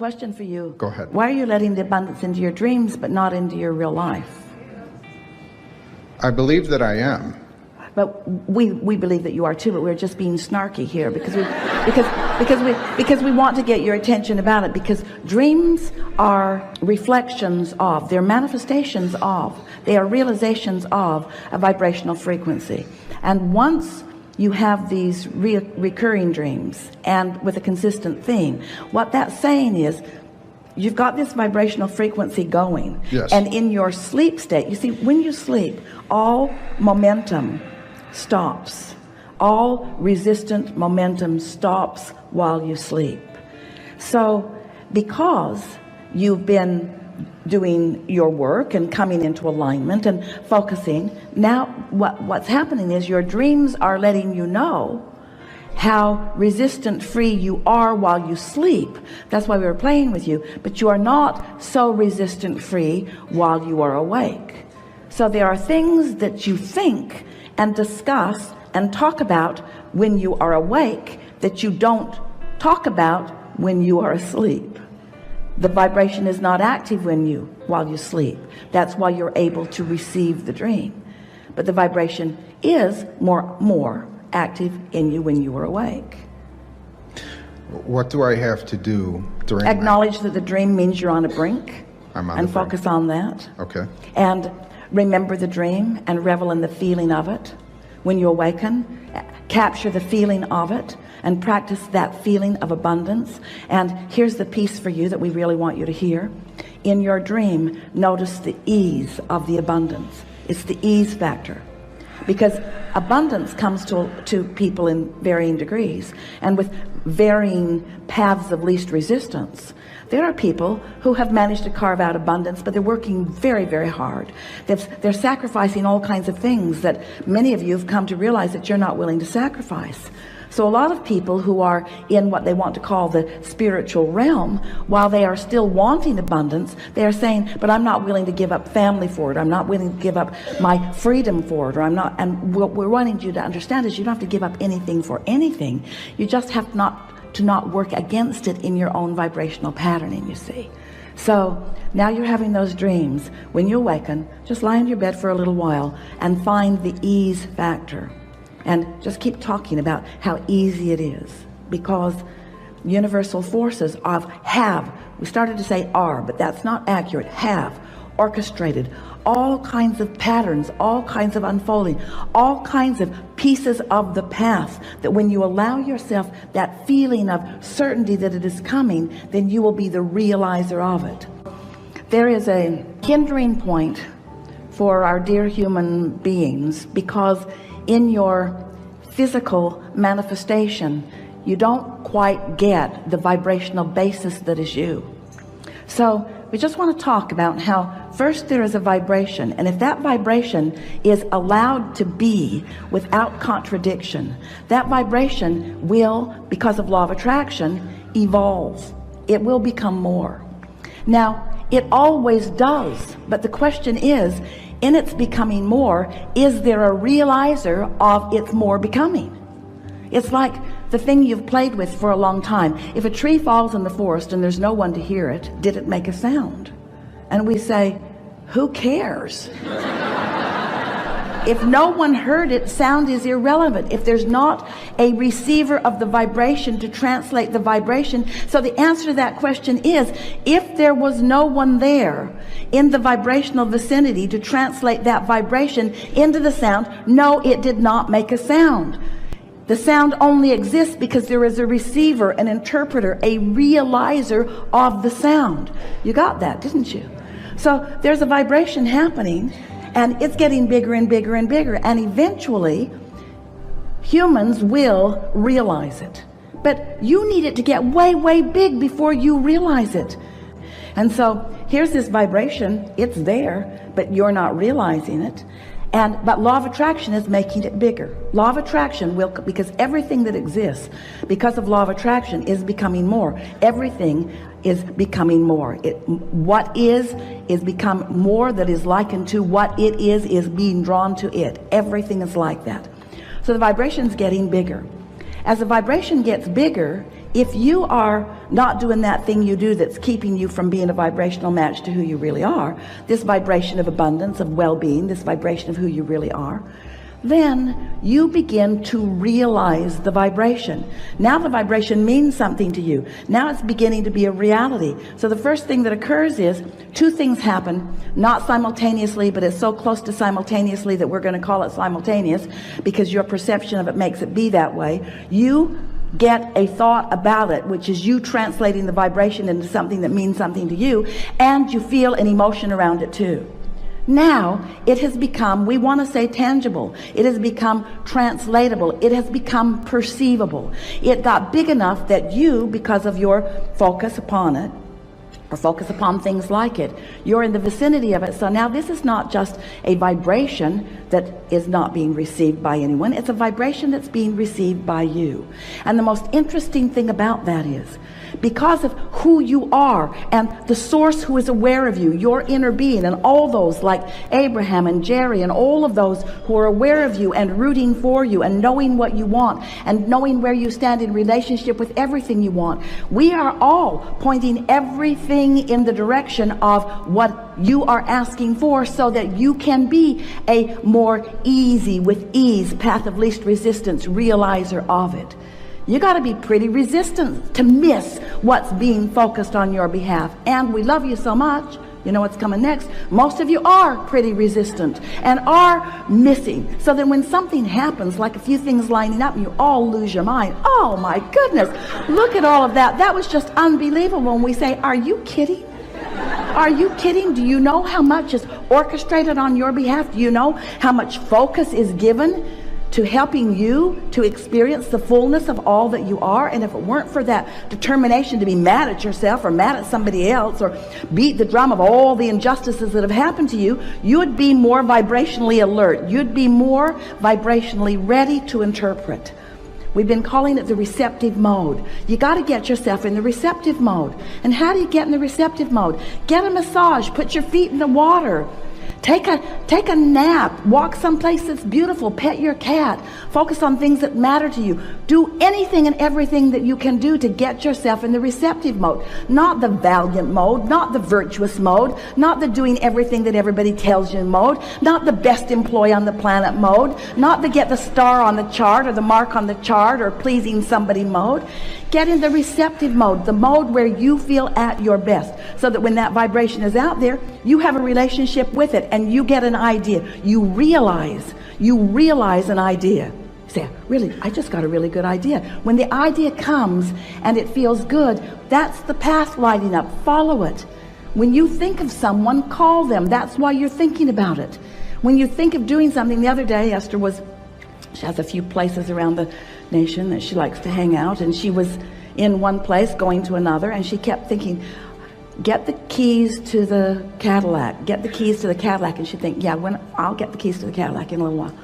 Question for you. Go ahead. Why are you letting the abundance into your dreams but not into your real life? I believe that I am. But we believe that you are too, but we're just being snarky here because we want to get your attention about it, because dreams are reflections of, they're manifestations of, they are realizations of a vibrational frequency. And once you have these recurring dreams and with a consistent theme, what that's saying is you've got this vibrational frequency going. Yes. And in your sleep state, you see, when you sleep, all momentum stops. All resistant momentum stops while you sleep. So because you've been doing your work and coming into alignment and focusing, now what's happening is your dreams are letting you know how resistant free you are while you sleep. That's why we were playing with you, but you are not so resistant free while you are awake. So there are things that you think and discuss and talk about when you are awake that you don't talk about when you are asleep. The vibration is not active while you sleep. That's why you're able to receive the dream. But the vibration is more active in you when you are awake. What do I have to do during Acknowledge that the dream means you're on a brink. I'm on and the focus brink. on that. Okay. And remember the dream and revel in the feeling of it. When you awaken, capture the feeling of it and practice that feeling of abundance. And here's the piece for you that we really want you to hear. In your dream, notice the ease of the abundance. It's the ease factor, because abundance comes to people in varying degrees and with varying paths of least resistance. There are people who have managed to carve out abundance, but they're working very, very hard. They're sacrificing all kinds of things that many of you have come to realize that you're not willing to sacrifice. So a lot of people who are in what they want to call the spiritual realm, while they are still wanting abundance, they are saying, but I'm not willing to give up family for it. I'm not willing to give up my freedom for it. Or I'm not. And what we're wanting you to understand is you don't have to give up anything for anything. You just have to not work against it in your own vibrational patterning, you see. So now you're having those dreams. When you awaken, just lie in your bed for a little while and find the ease factor. And just keep talking about how easy it is, because universal forces we started to say are, but that's not accurate, have orchestrated all kinds of patterns, all kinds of unfolding, all kinds of pieces of the path, that when you allow yourself that feeling of certainty that it is coming, then you will be the realizer of it. There is a hindering point for our dear human beings, because in your physical manifestation you don't quite get the vibrational basis that is you. So we just want to talk about how first there is a vibration, and if that vibration is allowed to be without contradiction, that vibration will, because of law of attraction, evolve. It will become more. Now it always does, but the question is, in its becoming more, is there a realizer of its more becoming? It's like the thing you've played with for a long time. If a tree falls in the forest and there's no one to hear it, did it make a sound? And we say, who cares? If no one heard it, sound is irrelevant. If there's not a receiver of the vibration to translate the vibration. So the answer to that question is, if there was no one there in the vibrational vicinity to translate that vibration into the sound, no, it did not make a sound. The sound only exists because there is a receiver, an interpreter, a realizer of the sound. You got that, didn't you? So there's a vibration happening, and it's getting bigger and bigger and bigger, and eventually humans will realize it. But you need it to get way, way big before you realize it. And so here's this vibration, it's there, but you're not realizing it. But law of attraction is making it bigger. Law of attraction will, because everything that exists because of law of attraction is becoming more. Everything is becoming more. What is become more, that is likened to what it is being drawn to it. Everything is like that. So the vibration is getting bigger. As the vibration gets bigger, if you are not doing that thing you do that's keeping you from being a vibrational match to who you really are, this vibration of abundance, of well-being, this vibration of who you really are, then you begin to realize the vibration. Now the vibration means something to you. Now it's beginning to be a reality. So the first thing that occurs is two things happen, not simultaneously, but it's so close to simultaneously that we're going to call it simultaneous because your perception of it makes it be that way. You get a thought about it, which is you translating the vibration into something that means something to you, and you feel an emotion around it too. Now it has become, we want to say tangible, it has become translatable, it has become perceivable. It got big enough that you, because of your focus upon it, or focus upon things like it, you're in the vicinity of it. So now this is not just a vibration that is not being received by anyone, it's a vibration that's being received by you. And the most interesting thing about that is, because of who you are and the source who is aware of you, your inner being, and all those like Abraham and Jerry and all of those who are aware of you and rooting for you and knowing what you want and knowing where you stand in relationship with everything you want, we are all pointing everything in the direction of what you are asking for, so that you can be a more easy, with ease, path of least resistance realizer of it. You got to be pretty resistant to miss what's being focused on your behalf. And we love you so much, you know what's coming next, most of you are pretty resistant and are missing, so that when something happens, like a few things lining up, and you all lose your mind, oh my goodness, look at all of that, that was just unbelievable. And we say, are you kidding? Are you kidding? Do you know how much is orchestrated on your behalf? Do you know how much focus is given to helping you to experience the fullness of all that you are? And if it weren't for that determination to be mad at yourself or mad at somebody else or beat the drum of all the injustices that have happened to you, you would be more vibrationally alert. You'd be more vibrationally ready to interpret. We've been calling it the receptive mode. You got to get yourself in the receptive mode. And how do you get in the receptive mode? Get a massage, put your feet in the water, take a nap, walk someplace that's beautiful, pet your cat, focus on things that matter to you. Do anything and everything that you can do to get yourself in the receptive mode. Not the valiant mode, not the virtuous mode, not the doing everything that everybody tells you mode, not the best employee on the planet mode, not the get the star on the chart or the mark on the chart or pleasing somebody mode. Get in the receptive mode, the mode where you feel at your best, so that when that vibration is out there, you have a relationship with it and you get an idea. You realize an idea. You say, really, I just got a really good idea. When the idea comes and it feels good, that's the path lighting up. Follow it. When you think of someone, call them. That's why you're thinking about it. When you think of doing something, the other day, she has a few places around the nation that she likes to hang out, and she was in one place going to another, and she kept thinking, get the keys to the Cadillac, get the keys to the Cadillac. And she'd think, yeah, I'll get the keys to the Cadillac in a little while.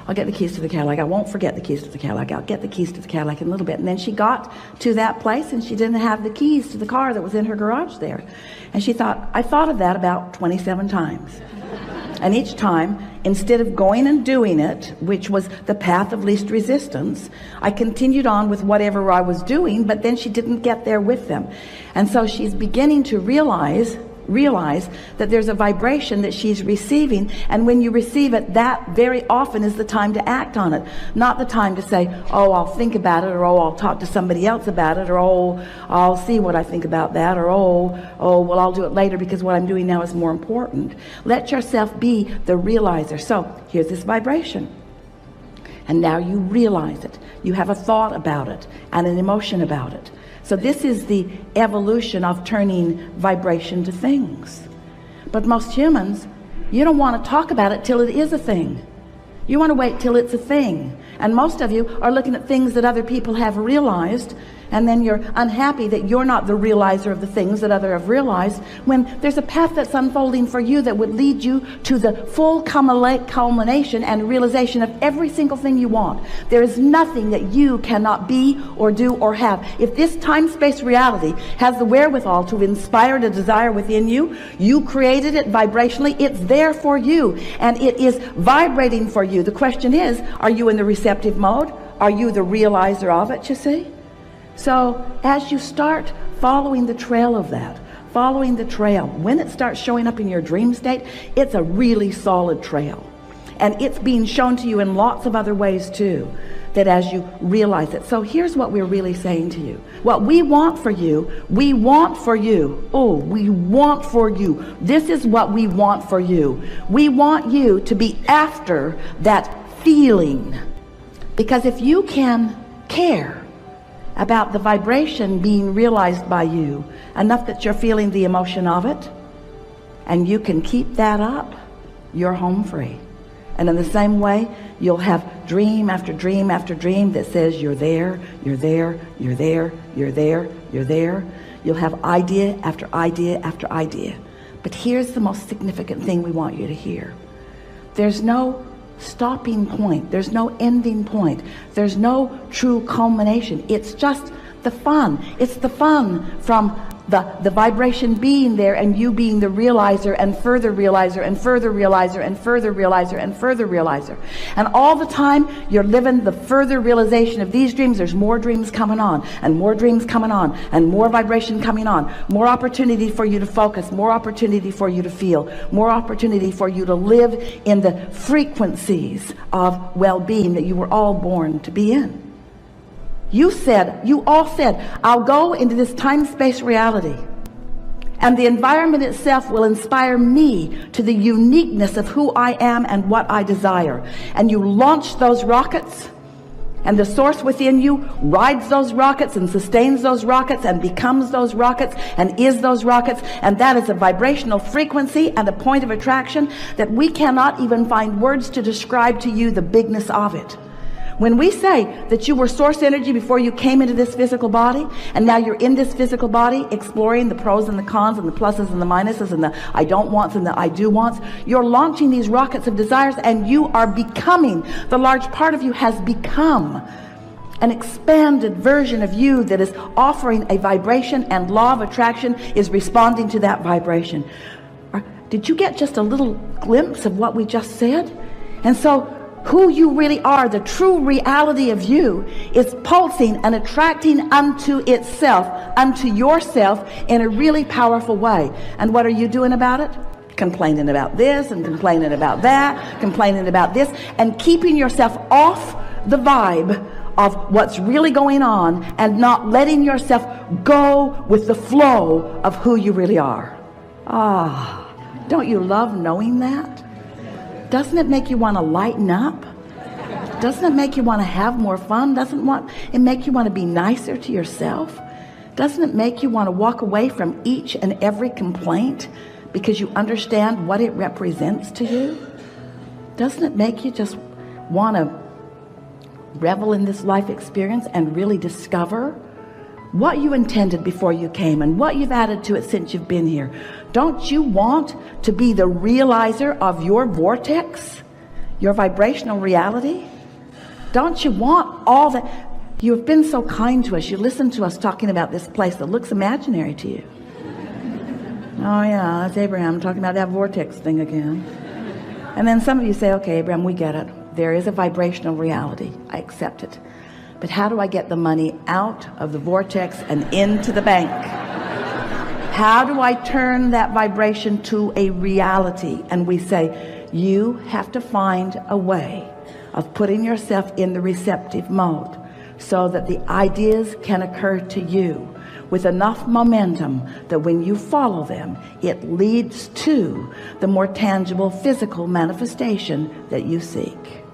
I'll get the keys to the Cadillac. I won't forget the keys to the Cadillac. I'll get the keys to the Cadillac in a little bit. And then she got to that place and she didn't have the keys to the car that was in her garage there. And she thought, I thought of that about 27 times. And each time, instead of going and doing it, which was the path of least resistance, I continued on with whatever I was doing, but then she didn't get there with them. And so she's beginning to realize that there's a vibration that she's receiving, and when you receive it, that very often is the time to act on it, not the time to say, oh, I'll think about it, or oh, I'll talk to somebody else about it, or oh, I'll see what I think about that, or oh, well, I'll do it later because what I'm doing now is more important. Let yourself be the realizer. So here's this vibration, and now you realize it. You have a thought about it and an emotion about it. So this is the evolution of turning vibration to things. But most humans, you don't want to talk about it till it is a thing. You want to wait till it's a thing. And most of you are looking at things that other people have realized, and then you're unhappy that you're not the realizer of the things that others have realized, when there's a path that's unfolding for you that would lead you to the full culmination and realization of every single thing you want. There is nothing that you cannot be or do or have. If this time-space reality has the wherewithal to inspire a desire within you, you created it vibrationally, it's there for you, and it is vibrating for you. The question is, are you in the receptive mode? Are you the realizer of it, you see? So as you start following the trail of that, following the trail, when it starts showing up in your dream state, it's a really solid trail. And it's being shown to you in lots of other ways too, that as you realize it. So here's what we're really saying to you. What we want for you, we want for you. Oh, we want for you. This is what we want for you. We want you to be after that feeling. Because if you can care about the vibration being realized by you enough that you're feeling the emotion of it, and you can keep that up, you're home free. And in the same way, you'll have dream after dream after dream that says you're there, you're there, you're there, you're there, you're there. You'll have idea after idea after idea. But here's the most significant thing we want you to hear. There's no stopping point. There's no ending point. There's no true culmination. It's just the fun. It's the fun from the vibration being there and you being the realizer and further realizer and further realizer and further realizer and further realizer. And all the time you're living the further realization of these dreams. There's more dreams coming on and more dreams coming on and more vibration coming on, more opportunity for you to focus, more opportunity for you to feel, more opportunity for you to live in the frequencies of well-being that you were all born to be in. You all said, I'll go into this time-space reality, and the environment itself will inspire me to the uniqueness of who I am and what I desire. And you launch those rockets, and the source within you rides those rockets and sustains those rockets and becomes those rockets and is those rockets. And that is a vibrational frequency and a point of attraction that we cannot even find words to describe to you the bigness of it. When we say that you were source energy before you came into this physical body, and now you're in this physical body exploring the pros and the cons and the pluses and the minuses and the I don't wants and the I do wants, you're launching these rockets of desires, and you are becoming, the large part of you has become an expanded version of you that is offering a vibration, and law of attraction is responding to that vibration. Did you get just a little glimpse of what we just said? And so who you really are, the true reality of you, is pulsing and attracting unto itself, unto yourself, in a really powerful way. And what are you doing about it? Complaining about this and complaining about that, complaining about this, and keeping yourself off the vibe of what's really going on and not letting yourself go with the flow of who you really are. Don't you love knowing that? Doesn't it make you want to lighten up? Doesn't it make you want to have more fun? Doesn't it make you want to be nicer to yourself? Doesn't it make you want to walk away from each and every complaint because you understand what it represents to you? Doesn't it make you just want to revel in this life experience and really discover what you intended before you came and what you've added to it since you've been here? Don't you want to be the realizer of your vortex, your vibrational reality? Don't you want all that? You have been so kind to us. You listen to us talking about this place that looks imaginary to you. Oh yeah, that's Abraham talking about that vortex thing again. And then some of you say, okay, Abraham, we get it. There is a vibrational reality. I accept it. But how do I get the money out of the vortex and into the bank? How do I turn that vibration to a reality? And we say, you have to find a way of putting yourself in the receptive mode so that the ideas can occur to you with enough momentum that when you follow them, it leads to the more tangible physical manifestation that you seek.